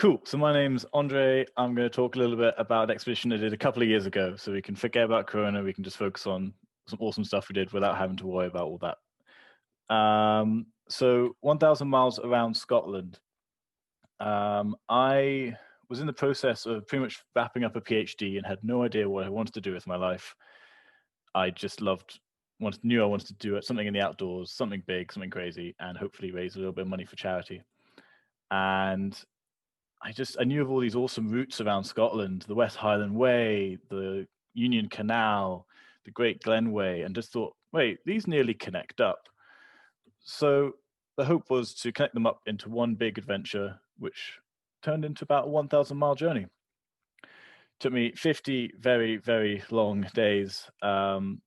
Cool. So my name's Andre. I'm going to talk a little bit about an expedition I did a couple of years ago. So we can forget about Corona. We can just focus on some awesome stuff we did without having to worry about all that. So 1,000 miles around Scotland. I was in the process of pretty much wrapping up a PhD and had no idea what I wanted to do with my life. I just knew I wanted to do it, something in the outdoors, something big, something crazy, and hopefully raise a little bit of money for charity. And I knew of all these awesome routes around Scotland, the West Highland Way, the Union Canal, the Great Glen Way, and just thought, wait, these nearly connect up. So the hope was to connect them up into one big adventure, which turned into about a 1,000-mile journey. Took me 50 very, very long days, 5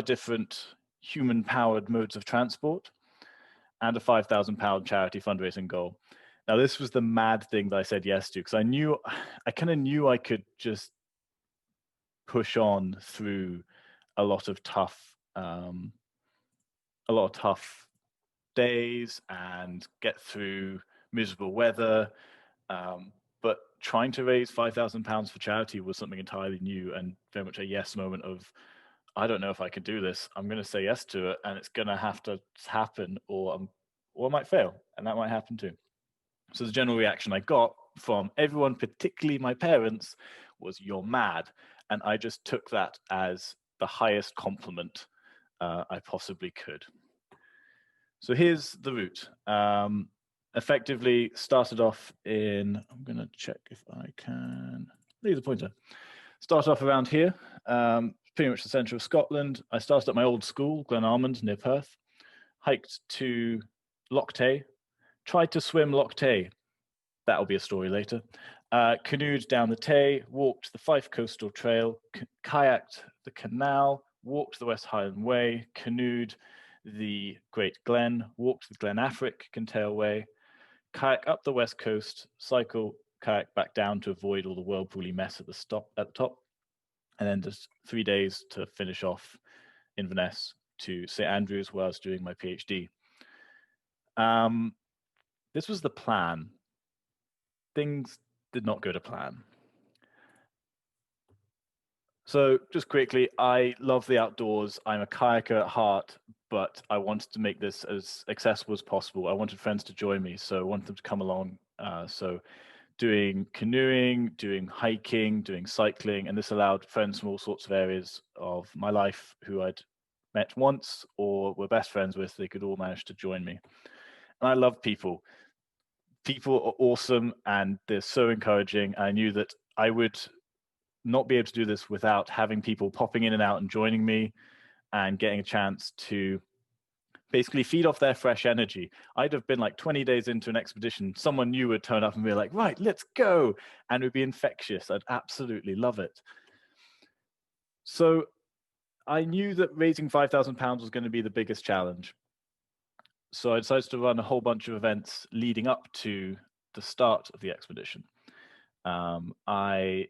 different human-powered modes of transport, and a £5,000 charity fundraising goal. Now, this was the mad thing that I said yes to, because I kind of knew I could just push on through a lot of tough days and get through miserable weather. But trying to raise £5,000 for charity was something entirely new and very much a yes moment of, I don't know if I can do this. I'm going to say yes to it, and it's going to have to happen, or I might fail, and that might happen too. So the general reaction I got from everyone, particularly my parents, was "You're mad," and I just took that as the highest compliment I possibly could. So here's the route. Effectively started off in, I'm going to check if I can leave the pointer. Start off around here, pretty much the centre of Scotland. I started at my old school, Glenalmond, near Perth, hiked to Loch Tay, tried to swim Loch Tay. That'll be a story later. Canoed down the Tay, walked the Fife Coastal Trail, kayaked the canal, walked the West Highland Way, canoed the Great Glen, walked the Glen Affric Kintail Way, kayak up the west coast, cycle, kayak back down to avoid all the whirlpooly mess at the top, and then just 3 days to finish off Inverness to St Andrews, where I was doing my PhD. This was the plan. Things did not go to plan. So just quickly, I love the outdoors. I'm a kayaker at heart, but I wanted to make this as accessible as possible. I wanted friends to join me, so I wanted them to come along. So doing canoeing, doing hiking, doing cycling, and this allowed friends from all sorts of areas of my life who I'd met once or were best friends with. They could all manage to join me. And I love people. People are awesome, and they're so encouraging. I knew that I would not be able to do this without having people popping in and out and joining me and getting a chance to basically feed off their fresh energy. I'd have been like 20 days into an expedition. Someone new would turn up and be like, right, let's go. And it would be infectious. I'd absolutely love it. So I knew that raising £5,000 was going to be the biggest challenge. So I decided to run a whole bunch of events leading up to the start of the expedition. I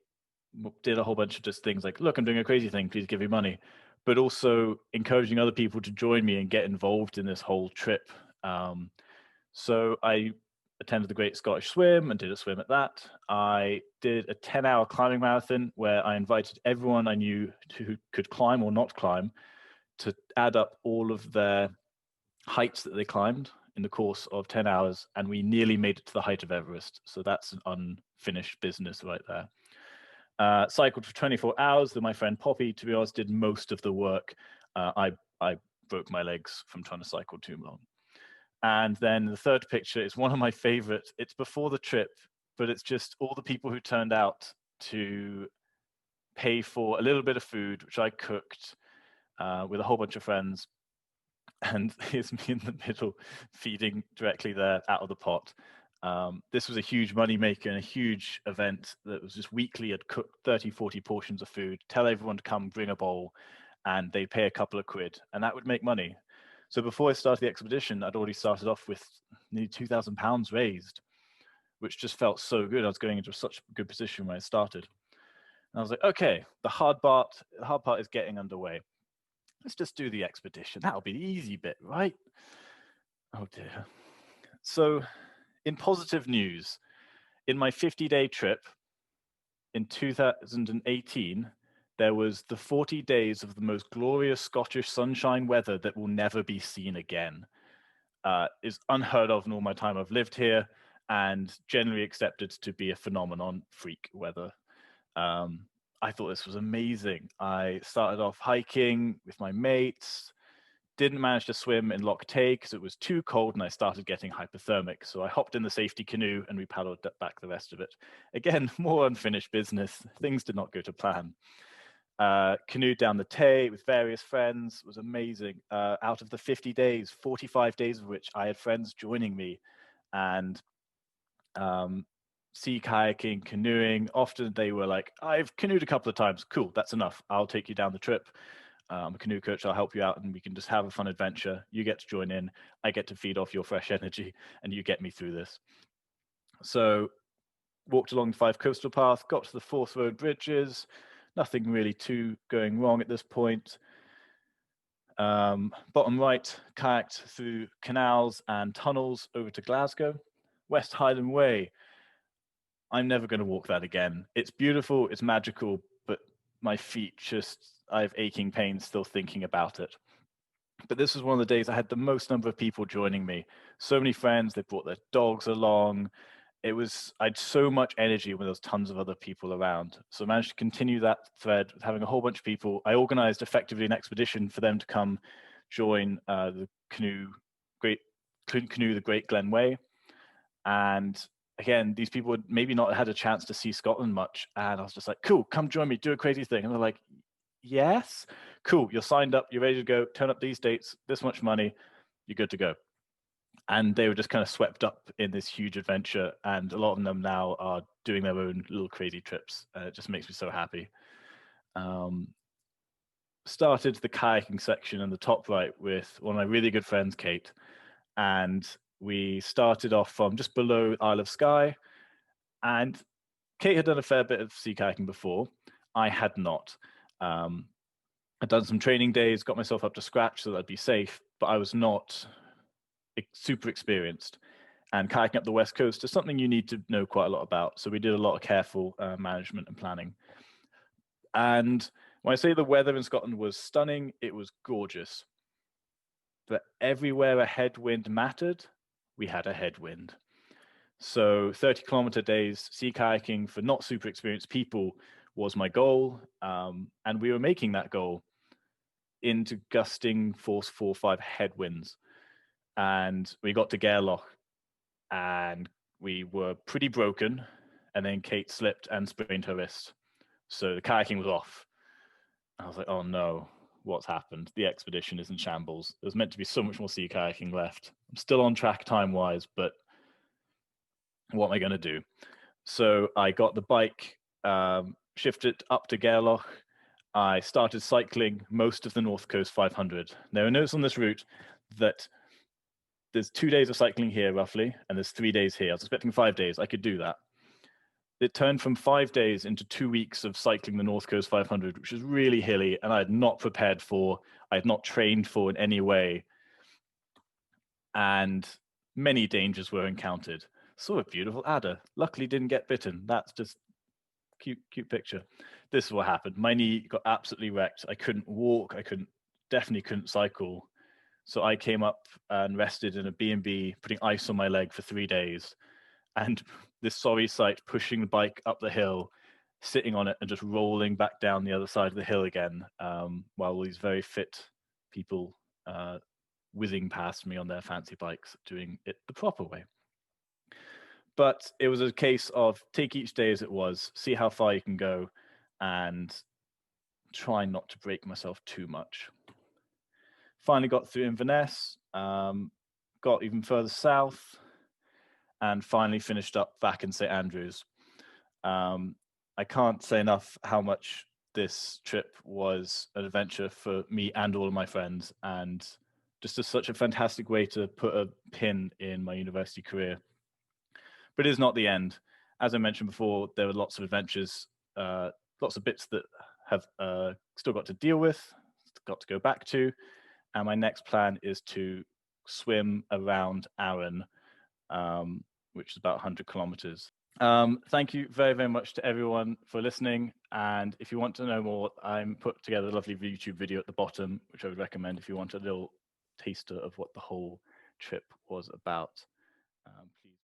did a whole bunch of just things like, look, I'm doing a crazy thing, please give me money, but also encouraging other people to join me and get involved in this whole trip. So I attended the Great Scottish Swim and did a swim at that. I did a 10-hour climbing marathon where I invited everyone I knew who could climb or not climb to add up all of their heights that they climbed in the course of 10 hours, and we nearly made it to the height of Everest. So that's an unfinished business right there. Cycled for 24 hours. Then my friend Poppy, to be honest, did most of the work. I broke my legs from trying to cycle too long. And then the third picture is one of my favorites. It's before the trip, but it's just all the people who turned out to pay for a little bit of food, which I cooked with a whole bunch of friends. And here's me in the middle, feeding directly there out of the pot. This was a huge moneymaker and a huge event that was just weekly. I'd cook 30, 40 portions of food, tell everyone to come bring a bowl, and they'd pay a couple of quid, and that would make money. So before I started the expedition, I'd already started off with nearly £2,000 raised, which just felt so good. I was going into such a good position when I started. And I was like, okay, the hard part is getting underway. Let's just do the expedition. That'll be the easy bit, right? Oh dear. So in positive news, In my 50-day trip in 2018, there was the 40 days of the most glorious Scottish sunshine weather that will never be seen again. Is unheard of in all my time I've lived here, and generally accepted to be a phenomenon, freak weather. I thought this was amazing. I started off hiking with my mates, didn't manage to swim in Loch Tay because it was too cold and I started getting hypothermic. So I hopped in the safety canoe and we paddled back the rest of it. Again, more unfinished business. Things did not go to plan. Canoed down the Tay with various friends. It was amazing. Out of the 50 days, 45 days of which I had friends joining me. And sea kayaking, canoeing. Often they were like, I've canoed a couple of times. Cool, that's enough. I'll take you down the trip. I'm a canoe coach. I'll help you out and we can just have a fun adventure. You get to join in. I get to feed off your fresh energy and you get me through this. So walked along the 5 coastal path, got to the Forth Road bridges. Nothing really too going wrong at this point. Bottom right, kayaked through canals and tunnels over to Glasgow. West Highland Way. I'm never going to walk that again. It's beautiful, it's magical, but my feet I have aching pains still thinking about it. But this was one of the days I had the most number of people joining me. So many friends, they brought their dogs along. I had so much energy when there was tons of other people around. So I managed to continue that thread with having a whole bunch of people. I organized effectively an expedition for them to come join the canoe, the Great Glen Way. And again, these people had maybe not had a chance to see Scotland much. And I was just like, cool, come join me, do a crazy thing. And they're like, yes, cool, you're signed up, you're ready to go, turn up these dates, this much money, you're good to go. And they were just kind of swept up in this huge adventure. And a lot of them now are doing their own little crazy trips. It just makes me so happy. Started the kayaking section in the top right with one of my really good friends, Kate. And we started off from just below Isle of Skye. And Kate had done a fair bit of sea kayaking before. I had not. I'd done some training days, got myself up to scratch so that I'd be safe, but I was not super experienced. And kayaking up the West Coast is something you need to know quite a lot about. So we did a lot of careful management and planning. And when I say the weather in Scotland was stunning, it was gorgeous. But everywhere a headwind mattered, we had a headwind. So 30-kilometer days sea kayaking for not super experienced people was my goal. And we were making that goal into gusting force 4 or 5 headwinds. And we got to Gairloch and we were pretty broken. And then Kate slipped and sprained her wrist. So the kayaking was off. I was like, oh no, what's happened? The expedition is in shambles. There's meant to be so much more sea kayaking left. I'm still on track time-wise, but what am I going to do? So I got the bike, shifted up to Gairloch. I started cycling most of the North Coast 500. There are notes on this route that there's 2 days of cycling here roughly, and there's 3 days here. I was expecting 5 days. I could do that. It turned from 5 days into 2 weeks of cycling the North Coast 500, which is really hilly, and I had not prepared for, I had not trained for in any way. And many dangers were encountered. Saw a beautiful adder. Luckily didn't get bitten. That's just cute picture. This is what happened. My knee got absolutely wrecked. I couldn't walk. Definitely couldn't cycle. So I came up and rested in a B&B, putting ice on my leg for 3 days. And this sorry sight, pushing the bike up the hill, sitting on it and just rolling back down the other side of the hill again, while all these very fit people whizzing past me on their fancy bikes, doing it the proper way. But it was a case of take each day as it was, see how far you can go, and try not to break myself too much. Finally got through Inverness, got even further south, and finally finished up back in St Andrews. I can't say enough how much this trip was an adventure for me and all of my friends, and just such a fantastic way to put a pin in my university career. But it is not the end. As I mentioned before, there were lots of adventures, lots of bits that have still got to deal with, got to go back to. And my next plan is to swim around Arran, which is about 100 kilometers. Thank you very, very much to everyone for listening. And if you want to know more, I'm put together a lovely YouTube video at the bottom, which I would recommend if you want a little taster of what the whole trip was about.